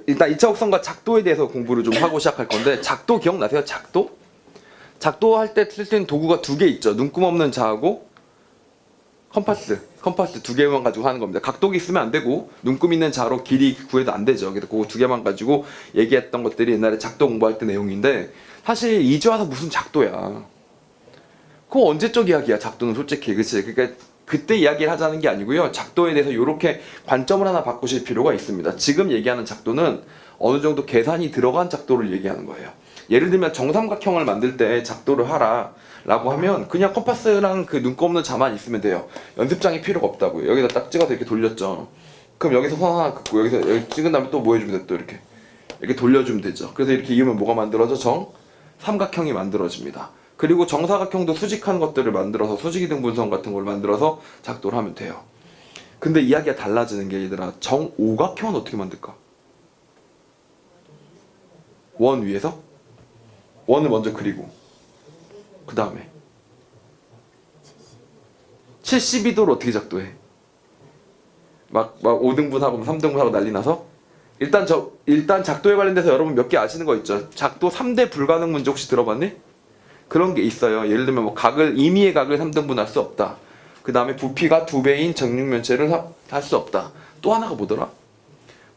일단 2차 곡선과 작도에 대해서 공부를 좀 하고 시작할 건데, 작도 기억나세요? 작도? 작도 할 때 쓸 수 있는 도구가 두 개 있죠. 눈금 없는 자하고 컴파스 두 개만 가지고 하는 겁니다. 각도기 쓰면 안 되고 눈금 있는 자로 길이 구해도 안 되죠. 그래서 그거 두 개만 가지고 얘기했던 것들이 옛날에 작도 공부할 때 내용인데, 사실 이제 와서 무슨 작도야. 그거 언제적 이야기야, 작도는 솔직히. 그치? 그러니까 그때 이야기를 하자는 게 아니고요. 작도에 대해서 이렇게 관점을 하나 바꾸실 필요가 있습니다. 지금 얘기하는 작도는 어느 정도 계산이 들어간 작도를 얘기하는 거예요. 예를 들면 정삼각형을 만들 때 작도를 하라 라고 하면 그냥 컴파스랑 그 눈금 없는 자만 있으면 돼요. 연습장이 필요가 없다고요. 여기다 딱 찍어서 이렇게 돌렸죠. 그럼 여기서 선 하나 긋고 여기서 여기 찍은 다음에 또 뭐 해주면 돼? 또 이렇게 돌려주면 되죠. 그래서 이렇게 이으면 뭐가 만들어져? 정삼각형이 만들어집니다. 그리고 정사각형도 수직한 것들을 만들어서 수직이등분선 같은 걸 만들어서 작도를 하면 돼요. 근데 이야기가 달라지는 게, 얘들아, 정오각형은 어떻게 만들까? 원 위에서 원을 먼저 그리고 그 다음에 72도를 어떻게 작도해? 막 5등분하고 3등분하고 난리 나서 일단 작도에 관련돼서 여러분 몇 개 아시는 거 있죠? 작도 3대 불가능 문제 혹시 들어봤니? 그런 게 있어요. 예를 들면 뭐 임의의 각을 3등분 할 수 없다. 그 다음에 부피가 2배인 정육면체를 할 수 없다. 또 하나가 뭐더라?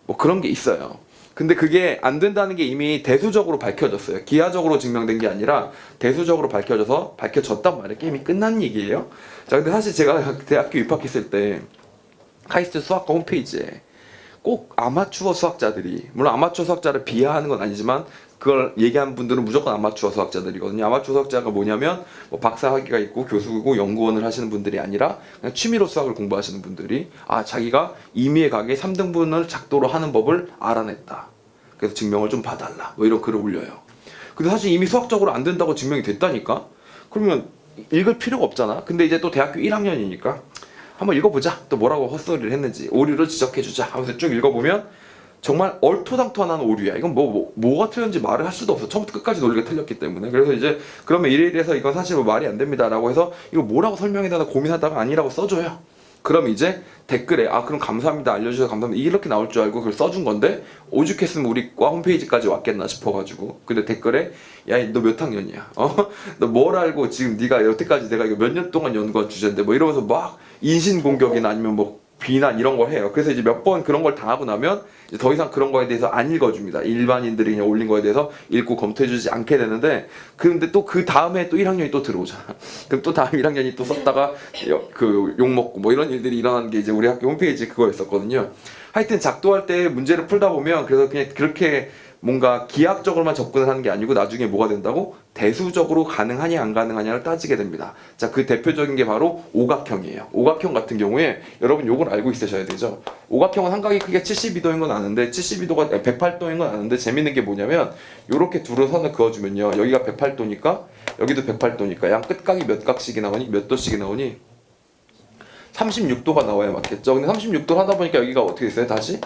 뭐 그런 게 있어요. 근데 그게 안 된다는 게 이미 대수적으로 밝혀졌어요. 기하적으로 증명된 게 아니라 대수적으로 밝혀졌단 말이에요. 게임이 끝난 얘기예요. 자, 근데 사실 제가 대학교 입학했을 때 카이스트 수학과 홈페이지에 꼭 아마추어 수학자들이, 물론 아마추어 수학자를 비하하는 건 아니지만 그걸 얘기하는 분들은 무조건 아마추어 수학자들이거든요. 아마추어 수학자가 뭐냐면 뭐 박사 학위가 있고 교수고 연구원을 하시는 분들이 아니라 그냥 취미로 수학을 공부하시는 분들이 자기가 임의의 각의 3등분을 작도로 하는 법을 알아냈다. 그래서 증명을 좀 봐달라. 뭐 이런 글을 올려요. 근데 사실 이미 수학적으로 안 된다고 증명이 됐다니까? 그러면 읽을 필요가 없잖아. 근데 이제 또 대학교 1학년이니까 한번 읽어보자. 또 뭐라고 헛소리를 했는지 오류를 지적해주자 하면서 쭉 읽어보면 정말 얼토당토한 오류야. 이건 뭐가 틀렸는지 말을 할 수도 없어. 처음부터 끝까지 논리가 틀렸기 때문에. 그래서 이제 그러면 이래서 이건 사실 뭐 말이 안 됩니다 라고 해서 이거 뭐라고 설명해달라 고민하다가 아니라고 써줘요. 그럼 이제 댓글에 그럼 감사합니다, 알려주셔서 감사합니다, 이렇게 나올 줄 알고 그걸 써준 건데, 오죽했으면 우리 과 홈페이지까지 왔겠나 싶어가지고. 근데 댓글에 야 너 몇 학년이야? 너 뭘 알고 지금 네가 여태까지 내가 이거 몇 년 동안 연구한 주제인데 뭐 이러면서 막 인신공격이나 아니면 뭐 비난 이런 걸 해요. 그래서 이제 몇 번 그런 걸 당하고 나면 이제 더 이상 그런 거에 대해서 안 읽어줍니다. 일반인들이 그냥 올린 거에 대해서 읽고 검토해주지 않게 되는데, 그런데 또 그 다음에 또 1학년이 또 들어오잖아. 그럼 또 다음 1학년이 또 썼다가 그 욕먹고 뭐 이런 일들이 일어나는 게 이제 우리 학교 홈페이지 그거였었거든요. 하여튼 작도할 때 문제를 풀다 보면 그래서 그냥 그렇게 뭔가 기하학적으로만 접근을 하는 게 아니고 나중에 뭐가 된다고? 대수적으로 가능하냐 안 가능하냐를 따지게 됩니다. 자, 그 대표적인 게 바로 오각형이에요. 오각형 같은 경우에 여러분 요걸 알고 있으셔야 되죠. 오각형은 삼각이 크기가 72도인 건 아는데 72도가 108도인 건 아는데, 재밌는 게 뭐냐면 요렇게 두루 선을 그어주면요, 여기가 108도니까 여기도 108도니까 양 끝각이 몇 각씩이 나오니? 몇 도씩이 나오니? 36도가 나와야 맞겠죠. 근데 36도를 하다 보니까 여기가 어떻게 됐어요? 다시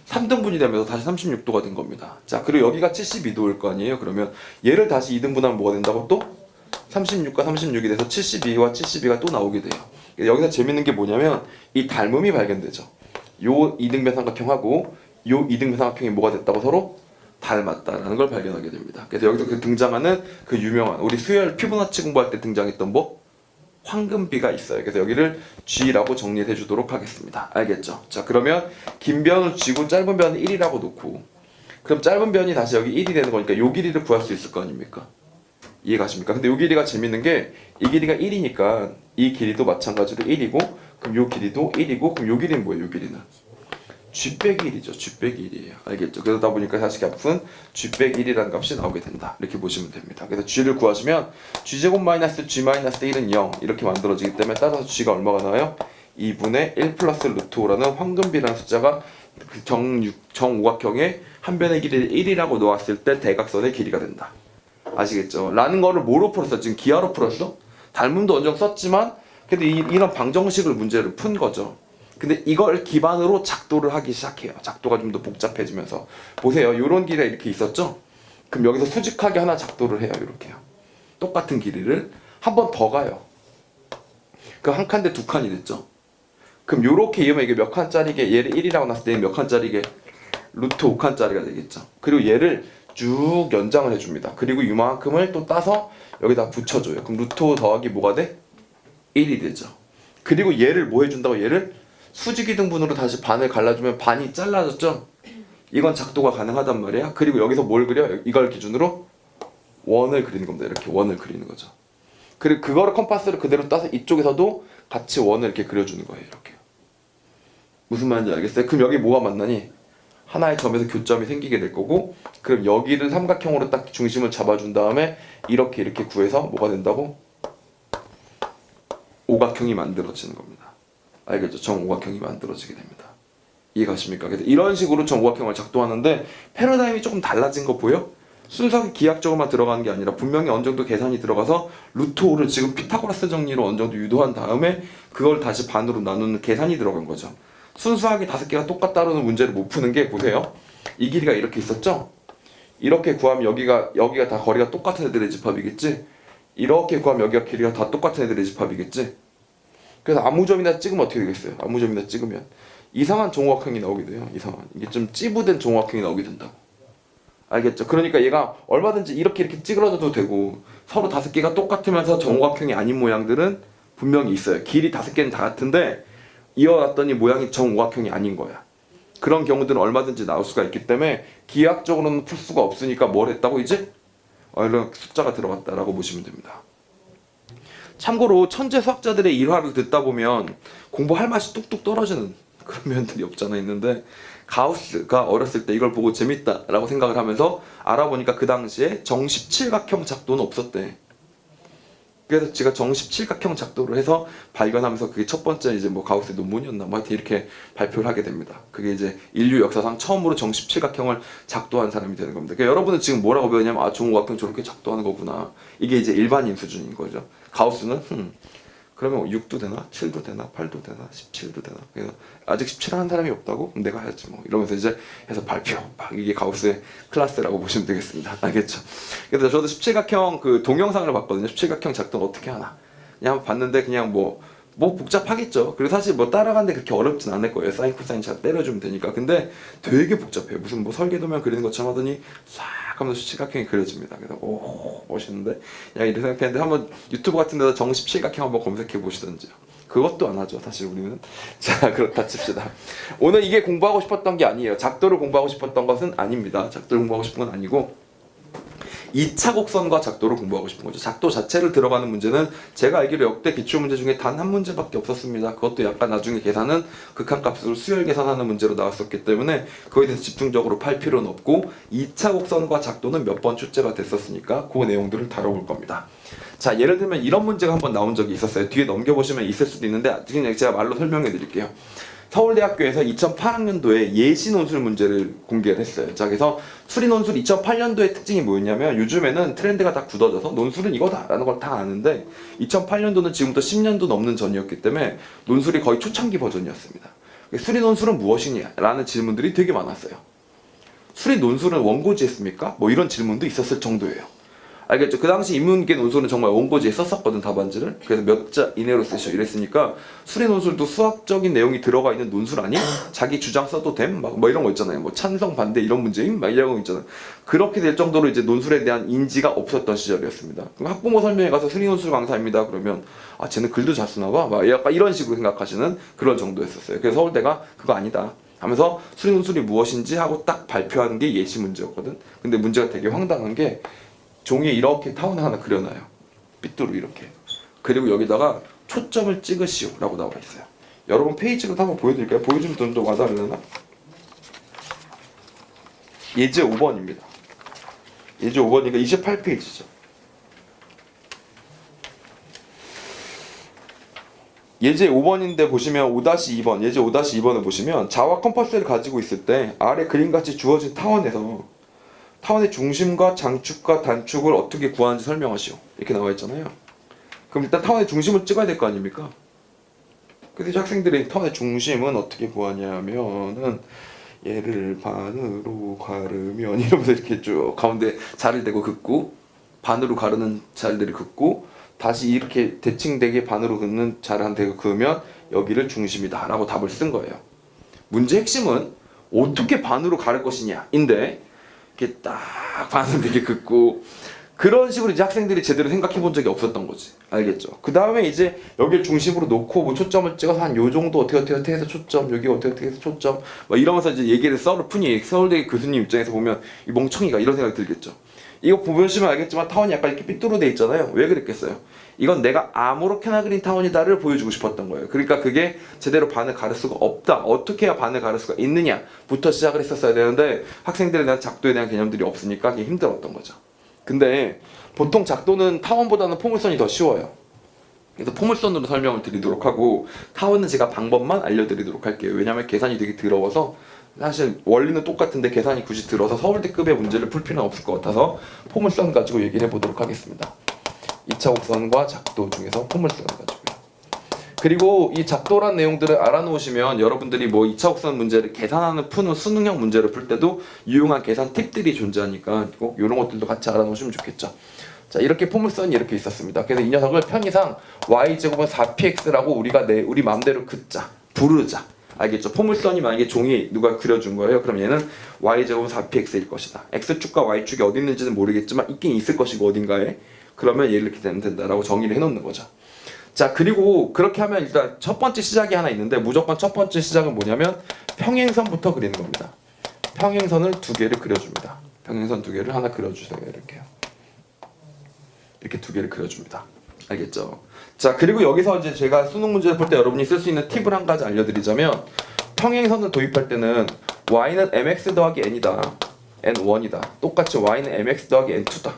3등분이 되면서 다시 36도가 된 겁니다. 자, 그리고 여기가 72도일 거 아니에요. 그러면 얘를 다시 2등분하면 뭐가 된다고? 또 36과 36이 돼서 72와 72가 또 나오게 돼요. 여기서 재밌는 게 뭐냐면 이 닮음이 발견되죠. 요 이등변 삼각형하고 요 이등변 삼각형이 뭐가 됐다고? 서로 닮았다라는 걸 발견하게 됩니다. 그래서 여기서 그 등장하는 그 유명한, 우리 수열 피보나치 공부할 때 등장했던 황금비가 있어요. 그래서 여기를 G라고 정리해 주도록 하겠습니다. 알겠죠? 자, 그러면 긴 변을 G고 짧은 변은 1이라고 놓고, 그럼 짧은 변이 다시 여기 1이 되는 거니까 요 길이를 구할 수 있을 거 아닙니까? 이해가십니까? 근데 요 길이가 재밌는 게, 이 길이가 1이니까 이 길이도 마찬가지로 1이고, 그럼 요 길이도 1이고, 그럼 요 길이는 뭐예요? 요 길이는 G 빼기 1이죠. G 빼기 1이에요. 알겠죠? 그러다 보니까 사실 값은 G 빼기 1이라는 값이 나오게 된다. 이렇게 보시면 됩니다. 그래서 G를 구하시면 G제곱 마이너스 G 마이너스 1은 0 이렇게 만들어지기 때문에, 따라서 G가 얼마가 나와요? 2분의 1 플러스 루트 5라는 황금비라는 숫자가 정오각형의 한 변의 길이를 1이라고 놓았을 때 대각선의 길이가 된다. 아시겠죠? 라는 거를 뭐로 풀었어? 지금 기하로 풀었어? 닮음도 어느 정도 썼지만 그래도 이런 방정식을 문제를 푼 거죠. 근데 이걸 기반으로 작도를 하기 시작해요. 작도가 좀 더 복잡해지면서. 보세요. 요런 길이가 이렇게 있었죠? 그럼 여기서 수직하게 하나 작도를 해요. 이렇게요. 똑같은 길이를 한 번 더 가요. 그 한 칸인데 두 칸이 됐죠? 그럼 요렇게 이으면 이게 몇 칸짜리게, 얘를 1이라고 놨을 때 몇 칸짜리게? 루트 5칸짜리가 되겠죠. 그리고 얘를 쭉 연장을 해줍니다. 그리고 이만큼을 또 따서 여기다 붙여줘요. 그럼 루트 5 더하기 뭐가 돼? 1이 되죠. 그리고 얘를 뭐 해준다고? 얘를 수직이등분으로 다시 반을 갈라주면 반이 잘라졌죠? 이건 작도가 가능하단 말이야. 그리고 여기서 뭘 그려? 이걸 기준으로 원을 그리는 겁니다. 이렇게 원을 그리는 거죠. 그리고 그거를 컴파스를 그대로 따서 이쪽에서도 같이 원을 이렇게 그려주는 거예요. 이렇게. 무슨 말인지 알겠어요? 그럼 여기 뭐가 만나니? 하나의 점에서 교점이 생기게 될 거고, 그럼 여기를 삼각형으로 딱 중심을 잡아준 다음에 이렇게 구해서 뭐가 된다고? 오각형이 만들어지는 겁니다. 알겠죠? 정오각형이 만들어지게 됩니다. 이해가십니까? 그래서 이런 식으로 정오각형을 작동하는데 패러다임이 조금 달라진 거 보여? 순서가 기하학적으로만 들어가는 게 아니라 분명히 어느 정도 계산이 들어가서 루트 5를 지금 피타고라스 정리로 어느 정도 유도한 다음에 그걸 다시 반으로 나누는 계산이 들어간 거죠. 순수하게 5개가 똑같다는 문제를 못 푸는 게 보세요. 이 길이가 이렇게 있었죠? 이렇게 구하면 여기가 다 거리가 똑같은 애들의 집합이겠지? 이렇게 구하면 여기가 길이가 다 똑같은 애들의 집합이겠지? 그래서 아무 점이나 찍으면 어떻게 되겠어요? 아무 점이나 찍으면 이상한 정오각형이 나오게 돼요. 이상한. 이게 좀 찌부된 정오각형이 나오게 된다고. 알겠죠? 그러니까 얘가 얼마든지 이렇게 찌그러져도 되고 서로 5개가 똑같으면서 정오각형이 아닌 모양들은 분명히 있어요. 길이 5개는 다 같은데 이어갔더니 모양이 정오각형이 아닌 거야. 그런 경우들은 얼마든지 나올 수가 있기 때문에 기하학적으로는 풀 수가 없으니까 뭘 했다고 이제? 이런 숫자가 들어갔다라고 보시면 됩니다. 참고로 천재 수학자들의 일화를 듣다 보면 공부할 맛이 뚝뚝 떨어지는 그런 면들이 없잖아 있는데 가우스가 어렸을 때 이걸 보고 재밌다라고 생각을 하면서 알아보니까 그 당시에 정17각형 작도는 없었대. 그래서 제가 정17각형 작도를 해서 발견하면서 그게 첫 번째 이제 뭐 가우스의 논문이었나 뭐 하여튼 이렇게 발표를 하게 됩니다. 그게 이제 인류 역사상 처음으로 정17각형을 작도한 사람이 되는 겁니다. 그러니까 여러분은 지금 뭐라고 배웠냐면 정오각형 저렇게 작도하는 거구나. 이게 이제 일반인 수준인 거죠. 가우스는 그러면 6도 되나? 7도 되나? 8도 되나? 17도 되나? 그래서 아직 17 하는 사람이 없다고? 그럼 내가 해야지 뭐 이러면서 이제 해서 발표 막 이게 가우스의 클래스라고 보시면 되겠습니다. 알겠죠? 그래서 저도 17각형 그 동영상을 봤거든요. 17각형 작동 어떻게 하나? 그냥 한번 봤는데 그냥 뭐 복잡하겠죠. 그리고 사실 뭐 따라가는데 그렇게 어렵진 않을 거예요. 사인 코사인 잘 때려주면 되니까. 근데 되게 복잡해요. 무슨 뭐 설계도면 그리는 것처럼 하더니 싹 하면서 17각형이 그려집니다. 그래서 오 멋있는데 야 이렇게 생각했는데 한번 유튜브 같은 데서 정 17각형 한번 검색해 보시던지요. 그것도 안 하죠. 사실 우리는. 자 그렇다 칩시다. 오늘 이게 공부하고 싶었던 게 아니에요. 작도를 공부하고 싶었던 것은 아닙니다. 작도를 공부하고 싶은 건 아니고 2차 곡선과 작도를 공부하고 싶은 거죠. 작도 자체를 들어가는 문제는 제가 알기로 역대 기출문제 중에 단 한 문제밖에 없었습니다. 그것도 약간 나중에 계산은 극한값으로 수열 계산하는 문제로 나왔었기 때문에 그거에 대해서 집중적으로 팔 필요는 없고 2차 곡선과 작도는 몇 번 출제가 됐었으니까 그 내용들을 다뤄볼 겁니다. 자 예를 들면 이런 문제가 한번 나온 적이 있었어요. 뒤에 넘겨보시면 있을 수도 있는데 그냥 제가 말로 설명해 드릴게요. 서울대학교에서 2008학년도에 예시 논술 문제를 공개를 했어요. 자, 그래서 수리 논술 2008년도의 특징이 뭐였냐면 요즘에는 트렌드가 다 굳어져서 논술은 이거다라는 걸 다 아는데 2008년도는 지금부터 10년도 넘는 전이었기 때문에 논술이 거의 초창기 버전이었습니다. 수리 논술은 무엇이냐? 라는 질문들이 되게 많았어요. 수리 논술은 원고지 했습니까? 뭐 이런 질문도 있었을 정도예요. 알겠죠? 그 당시 인문계 논술은 정말 원고지에 썼었거든 답안지를. 그래서 몇 자 이내로 쓰셔 이랬으니까 수리 논술도 수학적인 내용이 들어가 있는 논술 아니? 자기 주장 써도 됨? 막 뭐 이런 거 있잖아요. 뭐 찬성 반대 이런 문제임? 막 이런 거 있잖아요. 그렇게 될 정도로 이제 논술에 대한 인지가 없었던 시절이었습니다. 그럼 학부모 설명회 가서 수리 논술 강사입니다. 그러면 아 쟤는 글도 잘 쓰나 봐. 막 약간 이런 식으로 생각하시는 그런 정도였었어요. 그래서 서울대가 그거 아니다 하면서 수리 논술이 무엇인지 하고 딱 발표하는 게 예시 문제였거든. 근데 문제가 되게 황당한 게 종이에 이렇게 타원을 하나 그려놔요. 삐뚤로 이렇게. 그리고 여기다가 초점을 찍으시오 라고 나와 있어요. 여러분 페이지로 한번 보여드릴까요? 보여주면 좀 와닿으려나? 예제 5번입니다. 예제 5번이니까 28페이지죠. 예제 5번인데 보시면 5-2번, 예제 5-2번을 보시면 자와 컴퍼스를 가지고 있을 때 아래 그림같이 주어진 타원에서 타원의 중심과 장축과 단축을 어떻게 구하는지 설명하시오. 이렇게 나와 있잖아요. 그럼 일단 타원의 중심을 찍어야 될 거 아닙니까? 그래서 학생들이 타원의 중심은 어떻게 구하냐면은 얘를 반으로 가르면 이러면서 이렇게 쭉 가운데 자를 대고 긋고 반으로 가르는 자리를 긋고 다시 이렇게 대칭되게 반으로 긋는 자를 한 대고 그으면 여기를 중심이다 라고 답을 쓴 거예요. 문제 핵심은 어떻게 반으로 가를 것이냐인데 이렇게 딱 반으로 이렇게 긋고 그런 식으로 이제 학생들이 제대로 생각해 본 적이 없었던 거지. 알겠죠? 그 다음에 이제 여기를 중심으로 놓고 뭐 초점을 찍어서 한 요 정도 어떻게 해서 초점, 여기 어떻게 해서 초점, 막 이러면서 이제 얘기를 썰을 푸니 서울대 교수님 입장에서 보면 이 멍청이가 이런 생각이 들겠죠. 이거 보시면 알겠지만 타원이 약간 이렇게 삐뚤어 돼 있잖아요. 왜 그랬겠어요? 이건 내가 아무렇게나 그린 타원이다를 보여주고 싶었던 거예요. 그러니까 그게 제대로 반을 가를 수가 없다. 어떻게 해야 반을 가를 수가 있느냐부터 시작을 했었어야 되는데 학생들에 대한 작도에 대한 개념들이 없으니까 그게 힘들었던 거죠. 근데 보통 작도는 타원보다는 포물선이 더 쉬워요. 그래서 포물선으로 설명을 드리도록 하고 타원은 제가 방법만 알려드리도록 할게요. 왜냐하면 계산이 되게 더러워서 사실 원리는 똑같은데 계산이 굳이 들어서 서울대급의 문제를 풀 필요는 없을 것 같아서 포물선 가지고 얘기를 해보도록 하겠습니다. 2차 곡선과 작도 중에서 포물선 가지고요. 그리고 이 작도란 내용들을 알아놓으시면 여러분들이 뭐 2차 곡선 문제를 계산하는 푸는 수능형 문제를 풀 때도 유용한 계산 팁들이 존재하니까 꼭 이런 것들도 같이 알아놓으시면 좋겠죠. 자, 이렇게 포물선이 이렇게 있었습니다. 그래서 이 녀석을 편의상 y제곱은 4px라고 우리 마음대로 긋자, 부르자. 알겠죠? 포물선이 만약에 종이에 누가 그려준 거예요. 그럼 얘는 y제곱은 4px일 것이다. x축과 y축이 어디 있는지는 모르겠지만 있긴 있을 것이고 어딘가에. 그러면 얘를 이렇게 되면 된다라고 정의를 해놓는 거죠. 자, 그리고 그렇게 하면 일단 첫 번째 시작이 하나 있는데 무조건 첫 번째 시작은 뭐냐면 평행선부터 그리는 겁니다. 평행선을 두 개를 그려줍니다. 평행선 두 개를 하나 그려주세요. 이렇게요. 이렇게 두 개를 그려줍니다. 알겠죠? 자, 그리고 여기서 이제 제가 수능 문제를 풀 때 여러분이 쓸 수 있는 팁을 한 가지 알려드리자면 평행선을 도입할 때는 y는 mx 더하기 n이다. n1이다. 똑같이 y는 mx 더하기 n2다.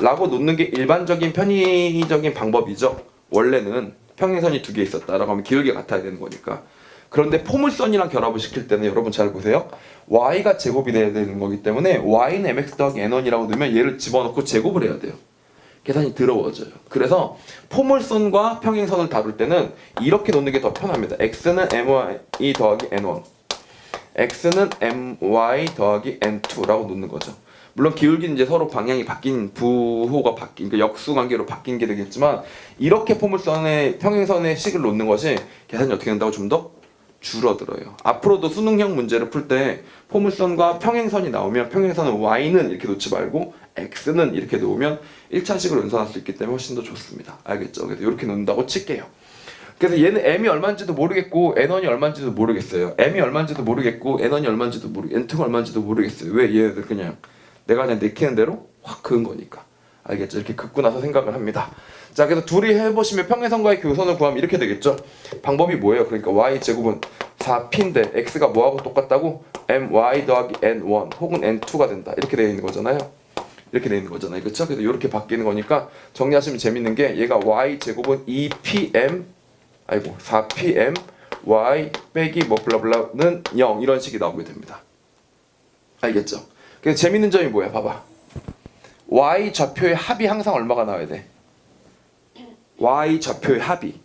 라고 놓는 게 일반적인 편의적인 방법이죠. 원래는 평행선이 두 개 있었다라고 하면 기울기 같아야 되는 거니까. 그런데 포물선이랑 결합을 시킬 때는 여러분 잘 보세요. y가 제곱이 돼야 되는 거기 때문에 y는 mx 더하기 n1이라고 넣으면 얘를 집어넣고 제곱을 해야 돼요. 계산이 더러워져요. 그래서 포물선과 평행선을 다룰 때는 이렇게 놓는 게 더 편합니다. x는 my 더하기 n1 x는 my 더하기 n2라고 놓는 거죠. 물론 기울기는 이제 서로 방향이 바뀐 부호가 바뀐 그 역수 관계로 바뀐 게 되겠지만 이렇게 포물선의 평행선의 식을 놓는 것이 계산이 어떻게 된다고 좀 더 줄어들어요. 앞으로도 수능형 문제를 풀 때 포물선과 평행선이 나오면 평행선은 y는 이렇게 놓지 말고 x는 이렇게 놓으면 1차식으로 연산할 수 있기 때문에 훨씬 더 좋습니다. 알겠죠? 그래서 이렇게 놓는다고 칠게요. 그래서 얘는 m이 얼마인지도 모르겠고 n1이 얼마인지도 모르겠어요. m이 얼마인지도 모르겠고 n1이 얼마인지도 n2가 얼마인지도 모르겠어요. 왜? 얘네들 그냥 내가 그냥 내키는 대로 확 그은 거니까. 알겠죠? 이렇게 긋고 나서 생각을 합니다. 자, 그래서 둘이 해보시면 평행선과의 교선을 구하면 이렇게 되겠죠? 방법이 뭐예요? 그러니까 y제곱은 4p인데 x가 뭐하고 똑같다고? my 더하기 n1 혹은 n2가 된다. 이렇게 되어 있는 거잖아요. 이렇게 되어 있는 거잖아요. 그렇죠? 그래서 이렇게 바뀌는 거니까 정리하시면 재밌는 게 얘가 y제곱은 4pm y 빼기 뭐 블라블라는 0 이런 식이 나오게 됩니다. 알겠죠? 그래서 재밌는 점이 뭐야? 봐봐. y 좌표의 합이 항상 얼마가 나와야 돼? y 좌표의 합이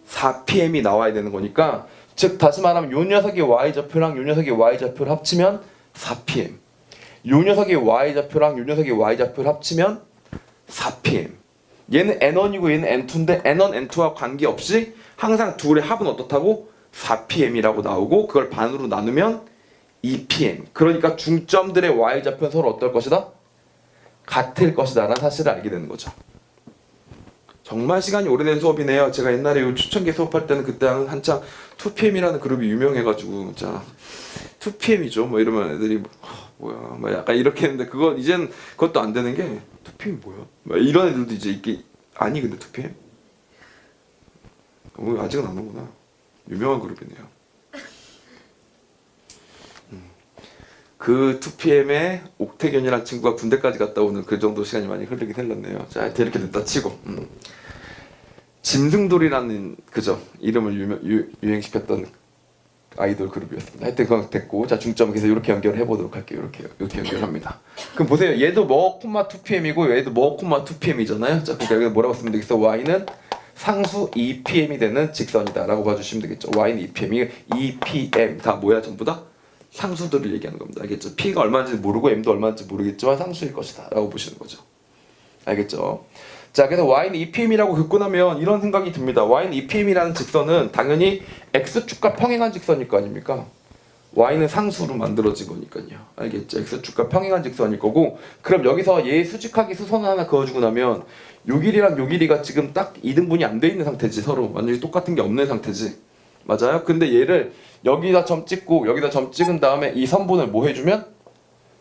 4pm이 나와야 되는 거니까 즉 다시 말하면 요 녀석의 y 좌표랑 요 녀석의 y 좌표를 합치면 4pm. 요 녀석의 y 좌표랑 요 녀석의 y 좌표를 합치면 4pm. 얘는 n1이고 얘는 n2인데 n1, n2와 관계없이 항상 둘의 합은 어떻다고? 4pm이라고 나오고 그걸 반으로 나누면 2pm. 그러니까 중점들의 y 좌표는 서로 어떨 것이다? 같을 것이다 라는 사실을 알게 되는 거죠. 정말 시간이 오래된 수업이네요. 제가 옛날에 이 추천기 수업할 때는 그때 한창 2PM이라는 그룹이 유명해가지고 자 2PM이죠 뭐 이러면 애들이 뭐야 뭐 약간 이렇게 했는데 그거 이젠 그것도 안 되는 게 2PM 뭐야 막 이런 애들도 이제 있기 아니 근데 2PM 아직은 안 오구나. 유명한 그룹이네요. 그 2PM의 옥태견이라는 친구가 군대까지 갔다 오는 그 정도 시간이 많이 흘리긴 흘렀네요. 자, 이렇게 됐다 치고 짐승돌이라는 그죠 이름을 유행시켰던 아이돌 그룹이었습니다. 하여튼 그건 됐고 자 중점 그래서 이렇게 연결을 해보도록 할게요. 이렇게 연결합니다. 그럼 보세요. 얘도 뭐 2PM이고 얘도 뭐 2PM이잖아요. 자 그러니까 여기 뭐라고 쓰면 되겠어? y는 상수 2PM이 되는 직선이다라고 봐주시면 되겠죠. y는 2PM이 2PM 다 뭐야 전부 다? 상수들을 얘기하는 겁니다. 알겠죠? P가 얼마인지 모르고 M도 얼마인지 모르겠지만 상수일 것이다 라고 보시는 거죠. 알겠죠? 자, 그래서 y는 2PM이라고 긋고 나면 이런 생각이 듭니다. y는 2PM이라는 직선은 당연히 x축과 평행한 직선일 거 아닙니까? y는 상수로 만들어진 거니까요. 알겠죠? x축과 평행한 직선일 거고, 그럼 여기서 얘 수직하게 수선을 하나 그어주고 나면 요 길이랑 요 길이가 지금 딱 이등분이 안 돼 있는 상태지. 서로 완전히 똑같은 게 없는 상태지. 맞아요? 근데 얘를 여기다 점 찍고 여기다 점 찍은 다음에 이 선분을 뭐 해주면,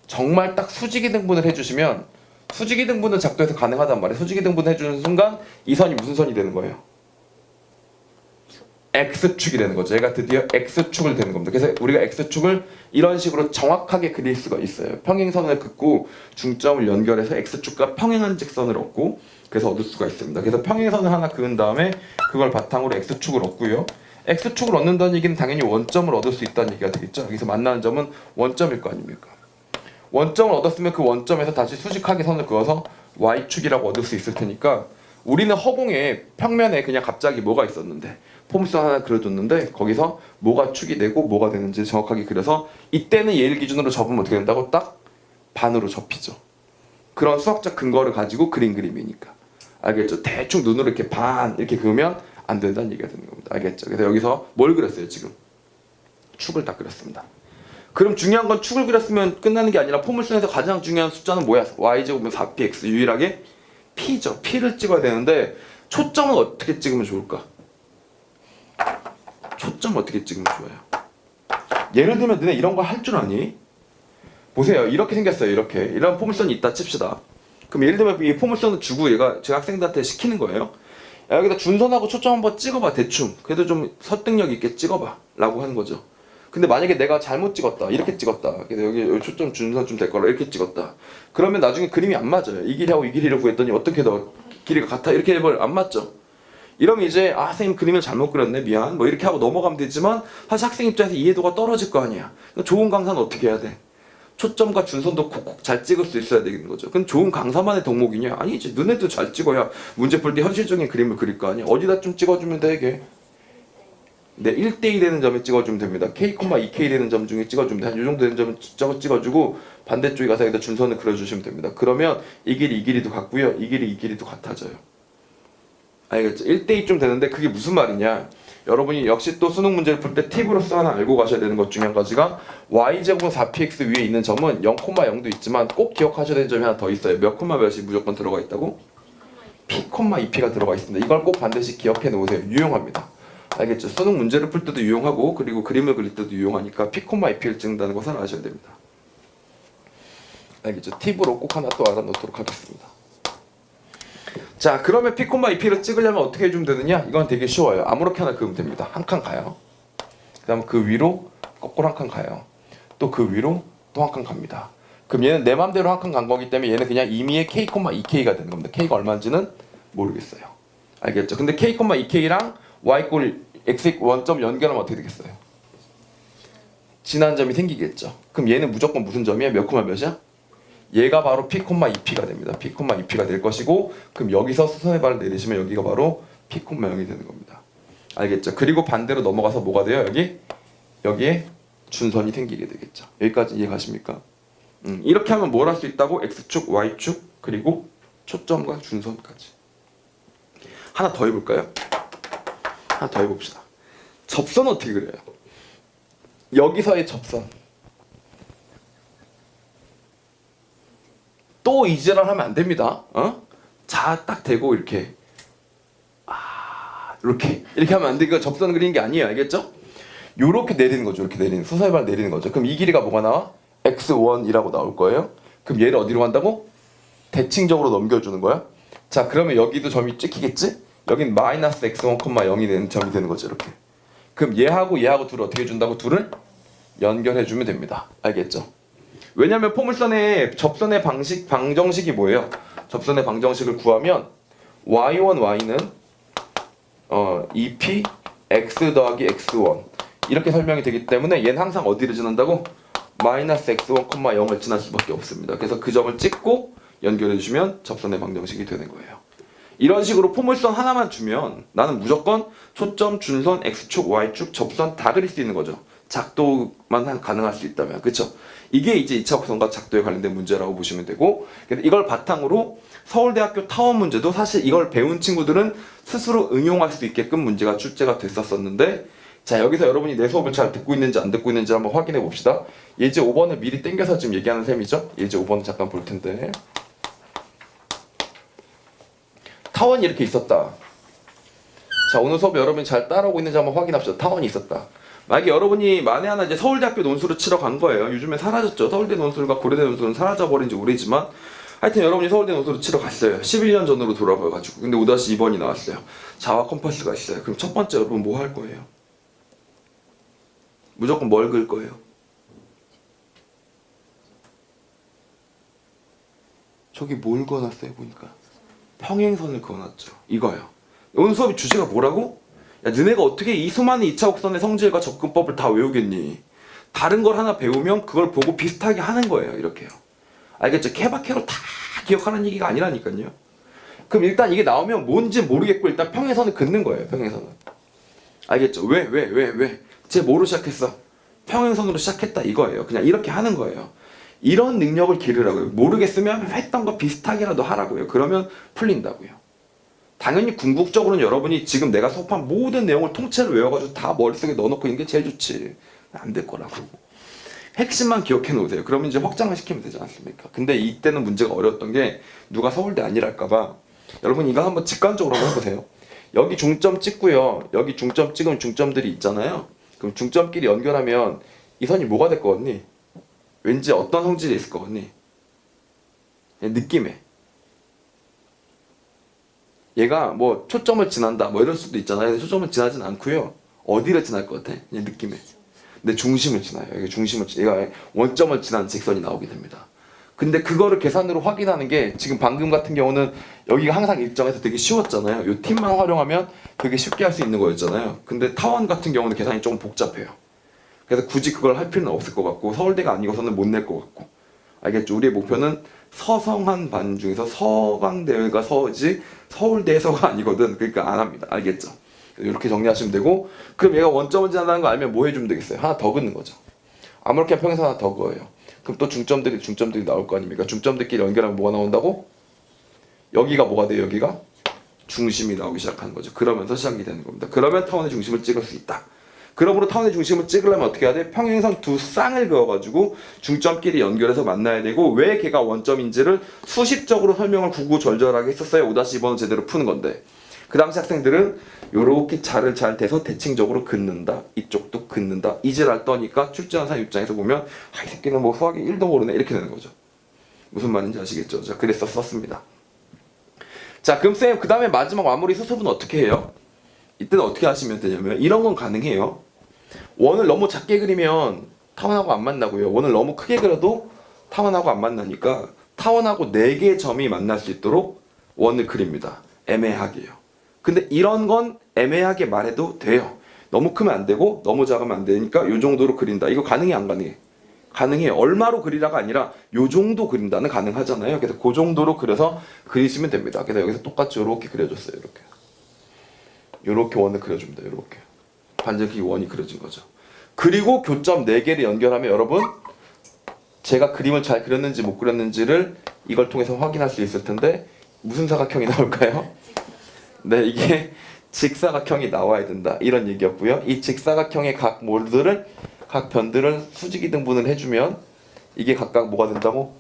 정말 딱 수직이등분을 해주시면, 수직이등분은 작도에서 가능하단 말이에요. 수직이등분 해주는 순간 이 선이 무슨 선이 되는 거예요? X축이 되는 거죠. 얘가 드디어 X축을 되는 겁니다. 그래서 우리가 X축을 이런 식으로 정확하게 그릴 수가 있어요. 평행선을 긋고 중점을 연결해서 X축과 평행한 직선을 얻고, 그래서 얻을 수가 있습니다. 그래서 평행선을 하나 그은 다음에 그걸 바탕으로 X축을 얻고요. X축을 얻는다는 얘기는 당연히 원점을 얻을 수 있다는 얘기가 되겠죠. 여기서 만나는 점은 원점일 거 아닙니까? 원점을 얻었으면 그 원점에서 다시 수직하게 선을 그어서 Y축이라고 얻을 수 있을 테니까, 우리는 허공에 평면에 그냥 갑자기 뭐가 있었는데 포물선 하나 그려줬는데 거기서 뭐가 축이 되고 뭐가 되는지 정확하게 그려서 이때는 얘를 기준으로 접으면 어떻게 된다고? 딱 반으로 접히죠. 그런 수학적 근거를 가지고 그린 그림이니까. 알겠죠? 대충 눈으로 이렇게 반 이렇게 그으면 안 된다는 얘기가 되는 겁니다. 알겠죠? 그래서 여기서 뭘 그렸어요 지금? 축을 딱 그렸습니다. 그럼 중요한 건 축을 그렸으면 끝나는 게 아니라 포물선에서 가장 중요한 숫자는 뭐야? y제곱은 4px, 유일하게 p죠. p를 찍어야 되는데 초점은 어떻게 찍으면 좋을까? 초점 어떻게 찍으면 좋아요? 예를 들면 너네 이런 거 할 줄 아니? 보세요. 이렇게 생겼어요. 이렇게. 이런 포물선이 있다 칩시다. 그럼 예를 들면 이 포물선을 주고 얘가 제 학생들한테 시키는 거예요. 야, 여기다 준선하고 초점 한번 찍어봐. 대충. 그래도 좀 설득력 있게 찍어봐. 라고 하는 거죠. 근데 만약에 내가 잘못 찍었다. 이렇게 찍었다. 그래서 여기 초점 준선 좀 될 거라 이렇게 찍었다. 그러면 나중에 그림이 안 맞아요. 이 길이하고 이 길이를 구했더니 어떻게 더 길이가 같아. 이렇게 해버려. 안 맞죠? 이러면 이제 선생님 그림을 잘못 그렸네 미안 뭐 이렇게 하고 넘어가면 되지만, 사실 학생 입장에서 이해도가 떨어질 거 아니야. 좋은 강사는 어떻게 해야 돼? 초점과 준선도 콕콕 잘 찍을 수 있어야 되는 거죠. 그럼 좋은 강사만의 덕목이냐? 아니지. 너네도 잘 찍어야 문제 풀 때 현실적인 그림을 그릴 거 아니야. 어디다 좀 찍어주면 되게. 네, 1대2 되는 점에 찍어주면 됩니다. K, 2K 되는 점 중에 찍어주면 돼. 한 이 정도 되는 점은 찍어주고 반대쪽에 가서 여기다 준선을 그려주시면 됩니다. 그러면 이 길이 이 길이도 같고요. 이 길이 이 길이도 같아져요. 알겠죠? 1대2 좀 되는데 그게 무슨 말이냐? 여러분이 역시 또 수능 문제를 풀 때 팁으로서 하나 알고 가셔야 되는 것 중에 한 가지가, y제곱은 4px 위에 있는 점은 0,0도 있지만 꼭 기억하셔야 되는 점이 하나 더 있어요. 몇 콤마 몇이 무조건 들어가 있다고? p,2p가 들어가 있습니다. 이걸 꼭 반드시 기억해 놓으세요. 유용합니다. 알겠죠? 수능 문제를 풀 때도 유용하고 그리고 그림을 그릴 때도 유용하니까 p,2p를 찍는다는 것을 아셔야 됩니다. 알겠죠? 팁으로 꼭 하나 또 알아놓도록 하겠습니다. 자, 그러면 p,2p를 찍으려면 어떻게 해주면 되느냐? 이건 되게 쉬워요. 아무렇게 하나 그으면 됩니다. 한 칸 가요. 그 다음 그 위로 거꾸로 한 칸 가요. 또 그 위로 또 한 칸 갑니다. 그럼 얘는 내 맘대로 한 칸 간 거기 때문에 얘는 그냥 임의의 k, 2k가 되는 겁니다. k가 얼마인지는 모르겠어요. 알겠죠? 근데 k, 2k랑 y 꼴 x 원점 연결하면 어떻게 되겠어요? 지난 점이 생기겠죠. 그럼 얘는 무조건 무슨 점이야? 몇 콤마 몇이야? 얘가 바로 p,2p가 됩니다. p,2p가 될 것이고, 그럼 여기서 수선의 발을 내리시면 여기가 바로 p,0이 되는 겁니다. 알겠죠? 그리고 반대로 넘어가서 뭐가 돼요? 여기에 준선이 생기게 되겠죠. 여기까지 이해 가십니까? 이렇게 하면 뭘 할 수 있다고? x축, y축, 그리고 초점과 준선까지. 하나 더 해볼까요? 하나 더 해봅시다. 접선 어떻게 그려요? 여기서의 접선. 또 이지랄 하면 안 됩니다. 자, 딱 대고 이렇게 이렇게 하면 안 돼. 이거 접선 그리는 게 아니에요. 알겠죠? 요렇게 내리는 거죠. 이렇게 내리는, 수선의 발 내리는 거죠. 그럼 이 길이가 뭐가 나와? x1이라고 나올 거예요. 그럼 얘를 어디로 간다고? 대칭적으로 넘겨주는 거야. 자, 그러면 여기도 점이 찍히겠지? 여긴 마이너스 x1, 0이 되는 점이 되는 거죠. 이렇게. 그럼 얘하고 둘을 어떻게 해준다고? 둘을 연결해주면 됩니다. 알겠죠? 왜냐면 포물선의 접선의 방정식이 뭐예요? 접선의 방정식을 구하면 y1, y는 2p x 더하기 x1 이렇게 설명이 되기 때문에 얘는 항상 어디를 지난다고? 마이너스 x1, 0을 지날 수밖에 없습니다. 그래서 그 점을 찍고 연결해주면 접선의 방정식이 되는 거예요. 이런 식으로 포물선 하나만 주면 나는 무조건 초점, 준선, x축, y축, 접선 다 그릴 수 있는 거죠. 작도만 가능할 수 있다면. 그렇죠? 이게 이제 2차 곡선과 작도에 관련된 문제라고 보시면 되고, 이걸 바탕으로 서울대학교 타원 문제도 사실 이걸 배운 친구들은 스스로 응용할 수 있게끔 문제가 출제가 됐었었는데, 자, 여기서 여러분이 내 수업을 잘 듣고 있는지 안 듣고 있는지 한번 확인해 봅시다. 예제 5번을 미리 땡겨서 지금 얘기하는 셈이죠. 예제 5번은 잠깐 볼 텐데. 타원이 이렇게 있었다. 자, 오늘 수업 여러분이 잘 따라오고 있는지 한번 확인합시다. 타원이 있었다. 만약에 여러분이 만에 하나 이제 서울대학교 논술을 치러 간 거예요. 요즘에 사라졌죠. 서울대 논술과 고려대 논술은 사라져버린 지 오래지만 하여튼 여러분이 서울대 논술을 치러 갔어요. 11년 전으로 돌아가가지고. 근데 5-2번이 나왔어요. 자와 컴퍼스가 있어요. 그럼 첫 번째 여러분 뭐 할 거예요? 무조건 뭘 그을 거예요? 저기 뭘 그어놨어요 보니까? 평행선을 그어놨죠. 이거요. 오늘 수업의 주제가 뭐라고? 야, 너네가 어떻게 이 수많은 2차 곡선의 성질과 접근법을 다 외우겠니? 다른 걸 하나 배우면 그걸 보고 비슷하게 하는 거예요. 이렇게요. 알겠죠? 케바케로 다 기억하는 얘기가 아니라니까요. 그럼 일단 이게 나오면 뭔지 모르겠고 일단 평행선을 긋는 거예요. 평행선을. 알겠죠? 왜? 쟤 뭐로 시작했어? 평행선으로 시작했다 이거예요. 그냥 이렇게 하는 거예요. 이런 능력을 기르라고요. 모르겠으면 했던 거 비슷하게라도 하라고요. 그러면 풀린다고요. 당연히 궁극적으로는 여러분이 지금 내가 수업한 모든 내용을 통째로 외워가지고 다 머릿속에 넣어놓고 있는 게 제일 좋지. 안 될 거라고. 핵심만 기억해 놓으세요. 그러면 이제 확장을 시키면 되지 않습니까? 근데 이때는 문제가 어려웠던 게 누가 서울대 아니랄까봐 여러분 이거 한번 직관적으로 한번 해보세요. 여기 중점 찍고요. 여기 중점 찍으면 중점들이 있잖아요. 그럼 중점끼리 연결하면 이 선이 뭐가 될 것 같니? 왠지 어떤 성질이 있을 것 같니? 느낌에. 얘가 뭐 초점을 지난다 뭐 이럴 수도 있잖아요. 초점을 지나진 않고요. 어디를 지날 것 같아? 그냥 느낌에. 근데 중심을 지나요. 여기 중심을 얘가 원점을 지난 직선이 나오게 됩니다. 근데 그거를 계산으로 확인하는 게 지금 방금 같은 경우는 여기가 항상 일정해서 되게 쉬웠잖아요. 요 팀만 활용하면 되게 쉽게 할 수 있는 거였잖아요. 근데 타원 같은 경우는 계산이 조금 복잡해요. 그래서 굳이 그걸 할 필요는 없을 것 같고 서울대가 아니고서는 못 낼 것 같고. 알겠죠? 우리의 목표는 서성한 반 중에서 서강대가 서지 서울대에서가 아니거든. 그러니까 안 합니다. 알겠죠? 이렇게 정리하시면 되고 그럼 얘가 원점을 지난다는 거 알면 뭐 해주면 되겠어요? 하나 더 긋는 거죠. 아무렇게 평행선 하나 더 그어요. 그럼 또 중점들이 나올 거 아닙니까? 중점들끼리 연결하면 뭐가 나온다고? 여기가 뭐가 돼요? 여기가? 중심이 나오기 시작하는 거죠. 그러면서 시작이 되는 겁니다. 그러면 타원의 중심을 찍을 수 있다. 그러므로 타원의 중심을 찍으려면 어떻게 해야 돼? 평행선 두 쌍을 그어가지고 중점끼리 연결해서 만나야 되고 왜 걔가 원점인지를 수식적으로 설명을 구구절절하게 했었어야 5-2번은 제대로 푸는 건데 그 당시 학생들은 요렇게 자를 잘 대서 대칭적으로 긋는다. 이쪽도 긋는다. 이지랄 떠니까 출제한 사람 입장에서 보면 이 새끼는 뭐 수학이 1도 모르네 이렇게 되는 거죠. 무슨 말인지 아시겠죠? 자, 그래서 썼습니다. 자, 그럼 쌤 그 다음에 마지막 마무리 수습은 어떻게 해요? 이때는 어떻게 하시면 되냐면 이런 건 가능해요. 원을 너무 작게 그리면 타원하고 안 만나고요. 원을 너무 크게 그려도 타원하고 안 만나니까 타원하고 4개의 점이 만날 수 있도록 원을 그립니다. 애매하게요. 근데 이런 건 애매하게 말해도 돼요. 너무 크면 안 되고 너무 작으면 안 되니까 요 정도로 그린다. 이거 가능해 안 가능해? 가능해요. 얼마로 그리라가 아니라 요 정도 그린다는 가능하잖아요. 그래서 그 정도로 그려서 그리시면 됩니다. 그래서 여기서 똑같이 요렇게 그려줬어요. 요렇게 원을 그려줍니다. 요렇게 반전기 원이 그려진 거죠. 그리고 교점 4개를 연결하면 여러분 제가 그림을 잘 그렸는지 못 그렸는지를 이걸 통해서 확인할 수 있을 텐데 무슨 사각형이 나올까요? 네, 이게 직사각형이 나와야 된다 이런 얘기였고요. 이 직사각형의 각 몰들을 각 변들을 수직이 등분을 해주면 이게 각각 뭐가 된다고?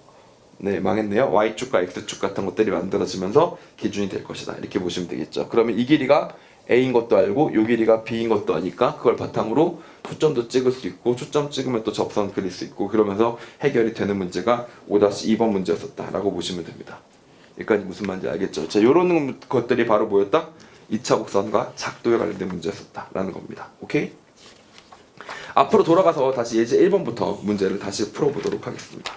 네, 망했네요. Y축과 X축 같은 것들이 만들어지면서 기준이 될 것이다 이렇게 보시면 되겠죠. 그러면 이 길이가 A인 것도 알고 요 길이가 B인 것도 아니까 그걸 바탕으로 초점도 찍을 수 있고 초점 찍으면 또 접선 그릴 수 있고 그러면서 해결이 되는 문제가 5-2번 문제였었다라고 보시면 됩니다. 여기까지 무슨 말인지 알겠죠? 자, 요런 것들이 바로 뭐였다? 2차 곡선과 작도에 관련된 문제였었다라는 겁니다. 오케이? 앞으로 돌아가서 다시 예제 1번부터 문제를 다시 풀어보도록 하겠습니다.